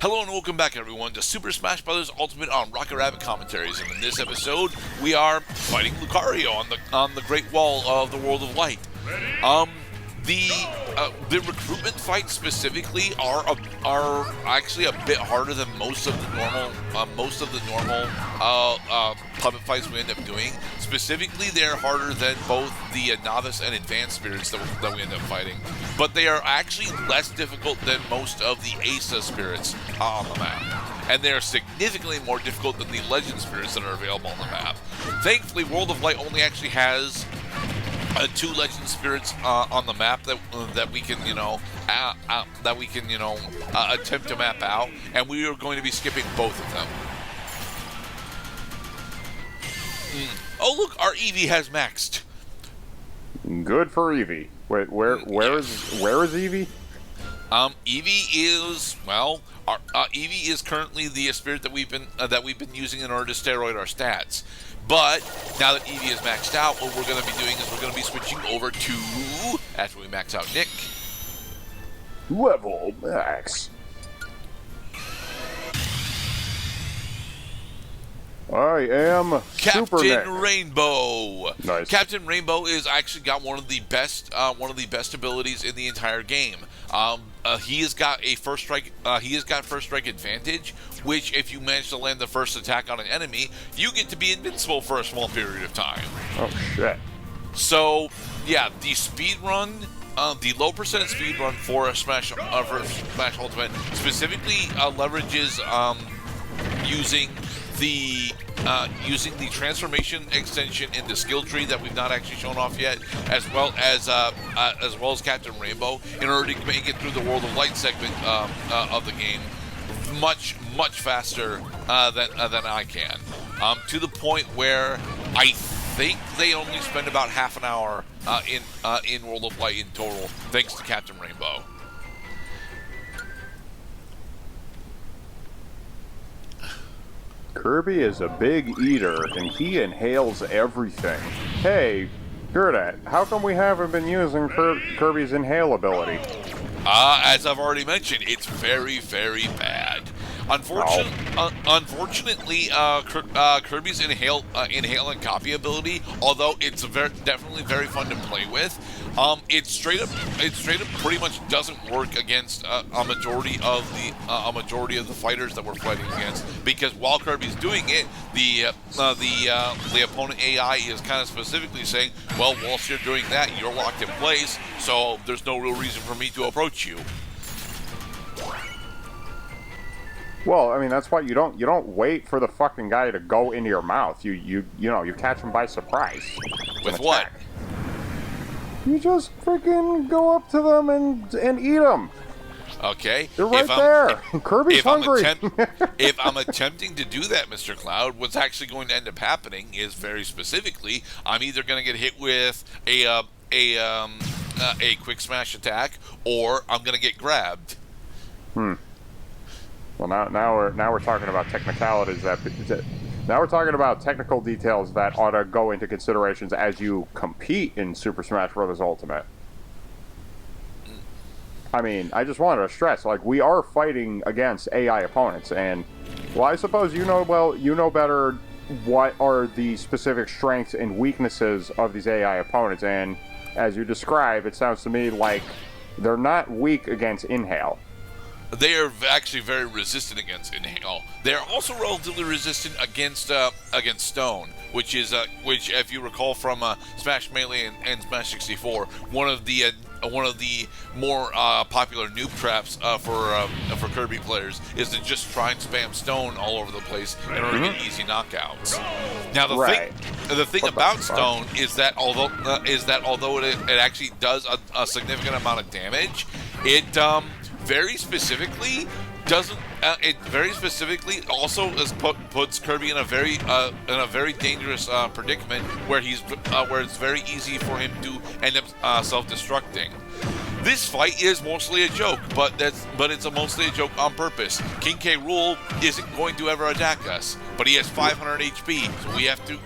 Hello and welcome back, everyone, to Super Smash Bros. Ultimate on Rocket Rabbit Commentaries. And in this episode, we are fighting Lucario on the Great Wall of the World of Light. The recruitment fights specifically are actually a bit harder than most of the normal puppet fights we end up doing. Specifically, they're harder than both the novice and advanced spirits that we end up fighting. But they are actually less difficult than most of the Esna spirits on the map. And they are significantly more difficult than the legend spirits that are available on the map. Thankfully, World of Light only actually has 2 legend spirits on the map that we can attempt to map out, and we are going to be skipping both of them. Oh look, our Eevee has maxed. Good for Eevee. Wait, where is Eevee? Eevee is Eevee is currently the spirit that we've been using in order to steroid our stats. But now that Eevee is maxed out, what we're going to be doing is we're going to be switching over to, after we max out Nick, level max. I am Captain Rainbow. Nice. Captain Rainbow is actually got one of the best abilities in the entire game. He has got first strike advantage, which if you manage to land the first attack on an enemy, you get to be invincible for a small period of time. Oh shit. So yeah, the speed run, the low percent speed run for a Smash Ultimate specifically leverages using the transformation extension in the skill tree that we've not actually shown off yet, as well as Captain Rainbow, in order to make it through the World of Light segment of the game much faster than I can, to the point where I think they only spend about half an hour in World of Light in total, thanks to Captain Rainbow. Kirby is a big eater, and he inhales everything. Hey, Gerdat, how come we haven't been using Kirby's inhale ability? As I've already mentioned, it's very, very bad. Unfortunately, Kirby's inhale and copy ability, although it's definitely very fun to play with, it straight up pretty much doesn't work against a majority of the fighters that we're fighting against, because while Kirby's doing it, the opponent AI is kind of specifically saying, well, whilst you're doing that, you're locked in place, so there's no real reason for me to approach you. Well, I mean, that's why you don't wait for the fucking guy to go into your mouth. You catch him by surprise. With what? You just freaking go up to them and eat them. Okay. They're right there. Kirby's hungry. If I'm attempting to do that, Mr. Cloud, what's actually going to end up happening is, very specifically, I'm either going to get hit with a quick smash attack, or I'm going to get grabbed. Well, now we're talking about technicalities now we're talking about technical details that ought to go into considerations as you compete in Super Smash Bros. Ultimate. I mean, I just wanted to stress, like, we are fighting against AI opponents, and, well, I suppose you know better what are the specific strengths and weaknesses of these AI opponents, and as you describe, it sounds to me like they're not weak against inhale. They are actually very resistant against inhale. They are also relatively resistant against stone, which, if you recall from Smash Melee and Smash 64, one of the more popular noob traps for Kirby players is to just try and spam stone all over the place in order to get easy knockouts. Now the thing about stone is that although it actually does a significant amount of damage, it very specifically also puts Kirby in a very dangerous predicament where it's very easy for him to end up self-destructing. This fight is mostly a joke, but it's mostly a joke on purpose. King K. Rool isn't going to ever attack us, but he has 500 HP, so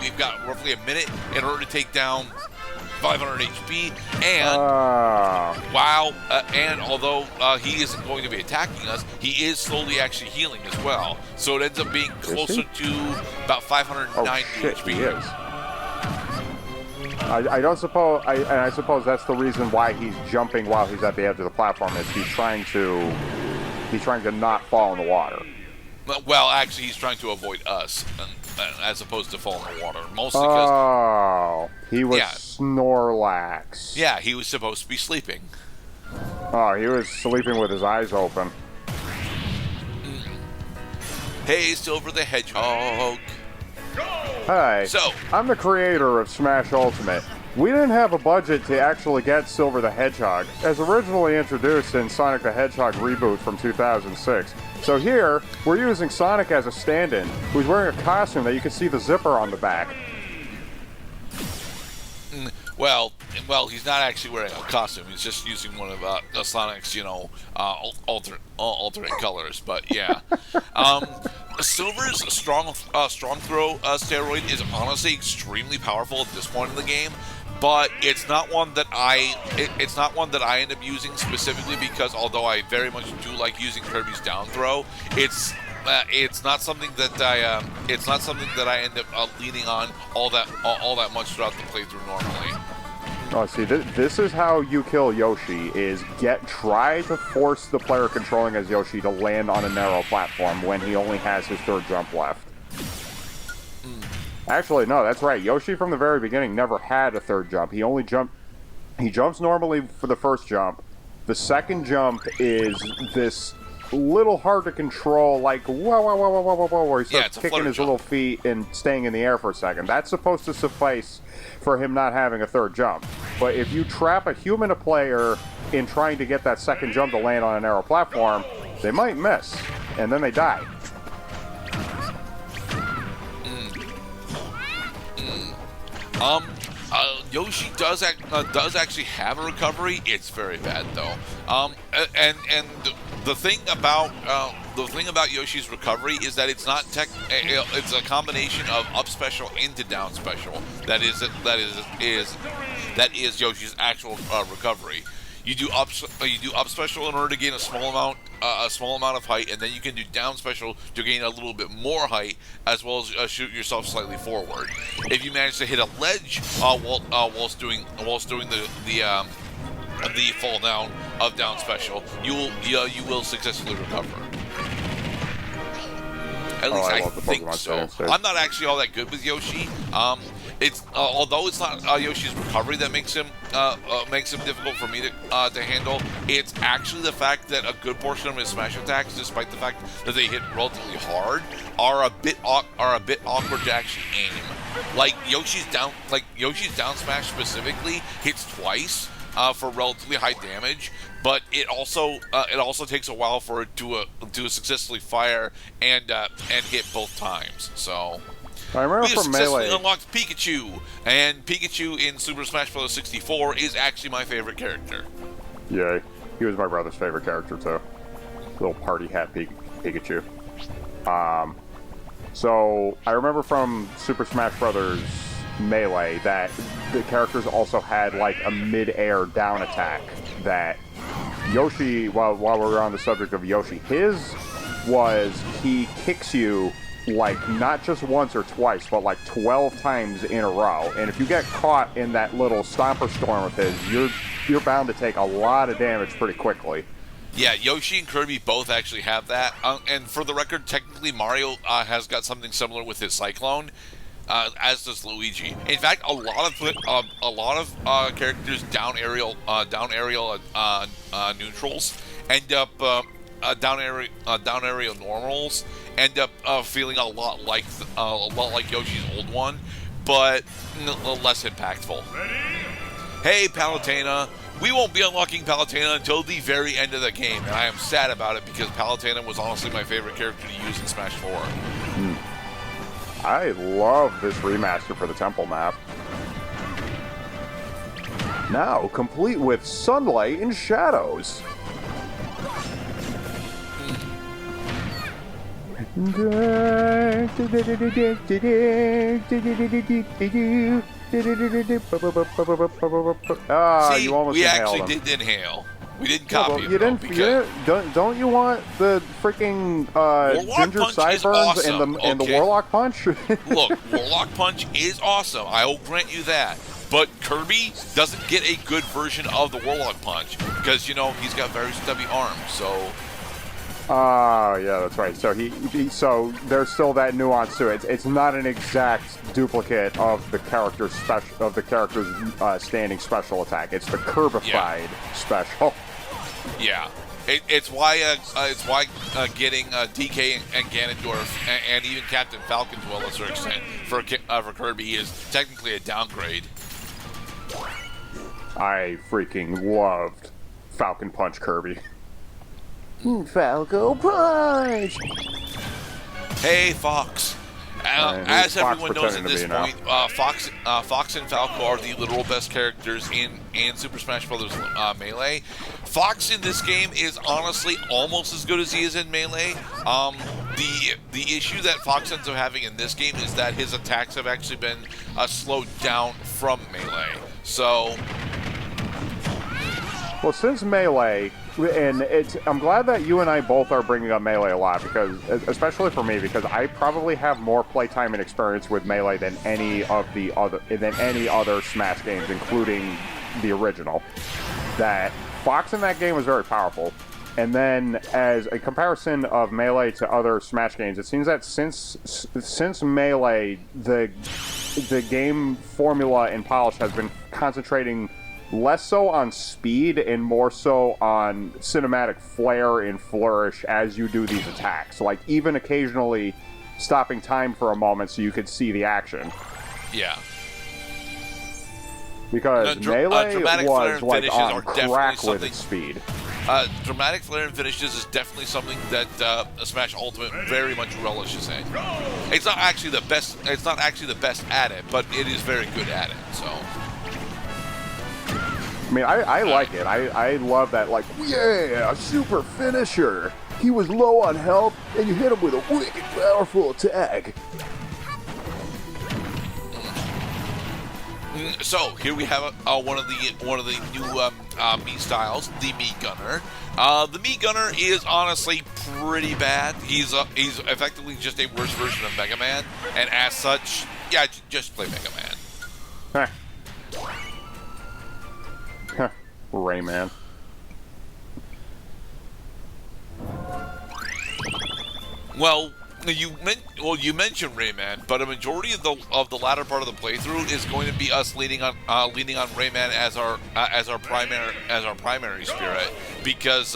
we've got roughly a minute in order to take down 500 HP, and and although he isn't going to be attacking us, he is slowly actually healing as well. So it ends up being closer to about 590 HP. He is. I don't suppose, and I suppose that's the reason why he's jumping while he's at the edge of the platform. Is he's trying to not fall in the water. Well, actually, he's trying to avoid us, as opposed to fall in the water. Mostly because he was Snorlax. Yeah, he was supposed to be sleeping. Oh, he was sleeping with his eyes open. Hey, Silver the Hedgehog. Hey, so I'm the creator of Smash Ultimate. We didn't have a budget to actually get Silver the Hedgehog, as originally introduced in Sonic the Hedgehog reboot from 2006. So here, we're using Sonic as a stand-in, who's wearing a costume that you can see the zipper on the back. Well, he's not actually wearing a costume. He's just using one of Sonic's, alternate colors. But yeah, Silver's strong throw steroid is honestly extremely powerful at this point in the game. But it's not one that I end up using specifically because although I very much do like using Kirby's down throw, it's not something that I end up leaning on all that much throughout the playthrough normally. Oh, see, this is how you kill Yoshi: is try to force the player controlling as Yoshi to land on a narrow platform when he only has his third jump left. Actually, no, that's right. Yoshi from the very beginning never had a third jump. He jumps normally for the first jump. The second jump is this little hard to control, like whoa, where he starts kicking his little feet and staying in the air for a second. That's supposed to suffice for him not having a third jump. But if you trap a human player in trying to get that second jump to land on a narrow platform, they might miss, and then they die. Yoshi does actually have a recovery. It's very bad though. And the thing about Yoshi's recovery is that it's not it's a combination of up special into down special. That is Yoshi's actual recovery. You do up special in order to gain a small amount of height, and then you can do down special to gain a little bit more height, as well as shoot yourself slightly forward. If you manage to hit a ledge whilst doing the fall down of down special, you will successfully recover. At least I think so. I'm not actually all that good with Yoshi. It's although it's not Yoshi's recovery that makes him difficult for me to handle. It's actually the fact that a good portion of his smash attacks, despite the fact that they hit relatively hard, are a bit awkward to actually aim. Like Yoshi's down smash specifically hits twice for relatively high damage, but it also takes a while for it to successfully fire and hit both times. So. I remember from Melee. We unlocked Pikachu, and Pikachu in Super Smash Bros. 64 is actually my favorite character. Yeah, he was my brother's favorite character too. Little party hat Pikachu. So I remember from Super Smash Bros. Melee that the characters also had like a mid-air down attack that Yoshi, while we're on the subject of Yoshi, his was he kicks you like not just once or twice, but like 12 times in a row. And if you get caught in that little stomper storm with his, you're bound to take a lot of damage pretty quickly. Yeah, Yoshi and Kirby both actually have that. And for the record, technically Mario has got something similar with his Cyclone, as does Luigi. In fact, a lot of characters down aerial neutrals end up down aerial normals end up feeling a lot like Yoshi's old one, but less impactful. Hey, Palutena. We won't be unlocking Palutena until the very end of the game, and I am sad about it because Palutena was honestly my favorite character to use in Smash 4. I love this remaster for the temple map. Now, complete with sunlight and shadows. Day Ah, See, you almost we inhaled actually him. did inhale. We didn't Yeah, copy well, it. you though, didn't. because Don't you want the freaking Warlock ginger Punch is sideburns awesome, and the okay? Warlock Punch? Look, Warlock Punch is awesome. I will grant you that. But Kirby doesn't get a good version of the Warlock Punch because, you know, he's got very stubby arms. So, Oh, yeah, that's right. So so there's still that nuance to it. It's not an exact duplicate of the character's standing special attack. It's the Kirbified special. yeah. It's why getting DK and Ganondorf and even Captain Falcon to a lesser extent for Kirby is technically a downgrade. I freaking loved Falcon Punch Kirby. Falco Punch! Hey, Fox. As Fox everyone knows at pretending to this be now? point, Fox and Falco are the literal best characters in Super Smash Bros. Melee. Fox in this game is honestly almost as good as he is in Melee. The issue that Fox ends up having in this game is that his attacks have actually been slowed down from Melee. So, Well, since Melee, and I'm glad that you and I both are bringing up Melee a lot, because, especially for me, because I probably have more playtime and experience with Melee than any other Smash games, including the original. That Fox in that game was very powerful. And then, as a comparison of Melee to other Smash games, it seems that since Melee, the game formula and polish has been concentrating less so on speed and more so on cinematic flair and flourish as you do these attacks. Like, even occasionally stopping time for a moment so you could see the action. yeah. Because Melee was like on crack with something. its speed. Dramatic flair and finishes is definitely something that Smash Ultimate very much relishes in. It's not actually the best. It's not actually the best at it, but it is very good at it. So, I mean, I like it. I love that, like, yeah, a super finisher. He was low on health, and you hit him with a wicked powerful attack. So here we have one of the new Mii styles, the Mii Gunner. The Mii Gunner is honestly pretty bad. He's effectively just a worse version of Mega Man, and as such, yeah, just play Mega Man. Rayman. Well, you mentioned Rayman, but a majority of the latter part of the playthrough is going to be us leaning on Rayman as our primary spirit, because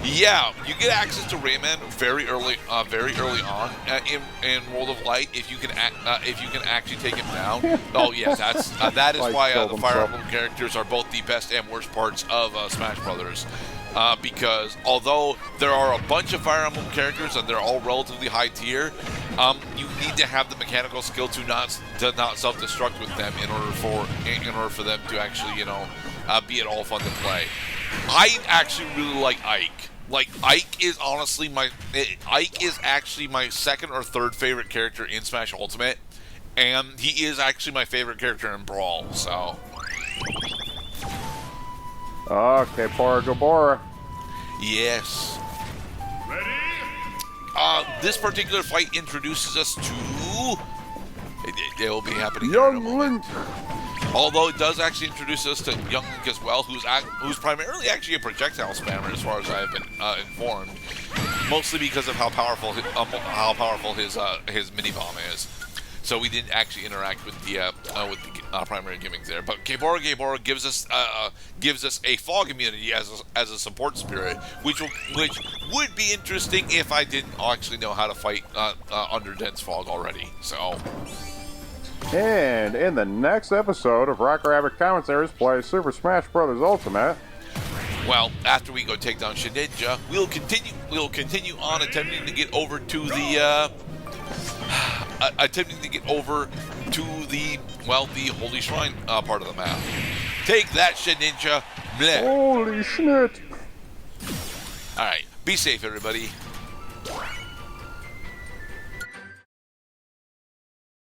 yeah, you get access to Rayman very early on in World of Light if you can actually take him down. Oh yes, that is why the Fire Emblem characters are both the best and worst parts of Smash Brothers. Because although there are a bunch of Fire Emblem characters and they're all relatively high tier, you need to have the mechanical skill to not self-destruct with them in order for them to actually be at all fun to play. I actually really like Ike. Like, Ike is actually my second or third favorite character in Smash Ultimate, and he is actually my favorite character in Brawl. So. Okay, Gabora. Yes. Ready? This particular fight introduces us to. It will be happening in a Young moment. Link. Although it does actually introduce us to Young Link as well, who's primarily actually a projectile spammer, as far as I have been informed. Mostly because of how powerful his mini bomb is. So we didn't actually interact with the primary gimmick there. But Gabora gives us a fog immunity as a support spirit, which would be interesting if I didn't actually know how to fight under dense fog already. So. And in the next episode of Rock Rabbit Commentaries play Super Smash Bros. Ultimate. Well, after we go take down Shedinja, we'll continue on attempting to get over to the Holy Shrine part of the map. Take that, Shedinja. Bleh. Holy shit. All right, be safe, everybody.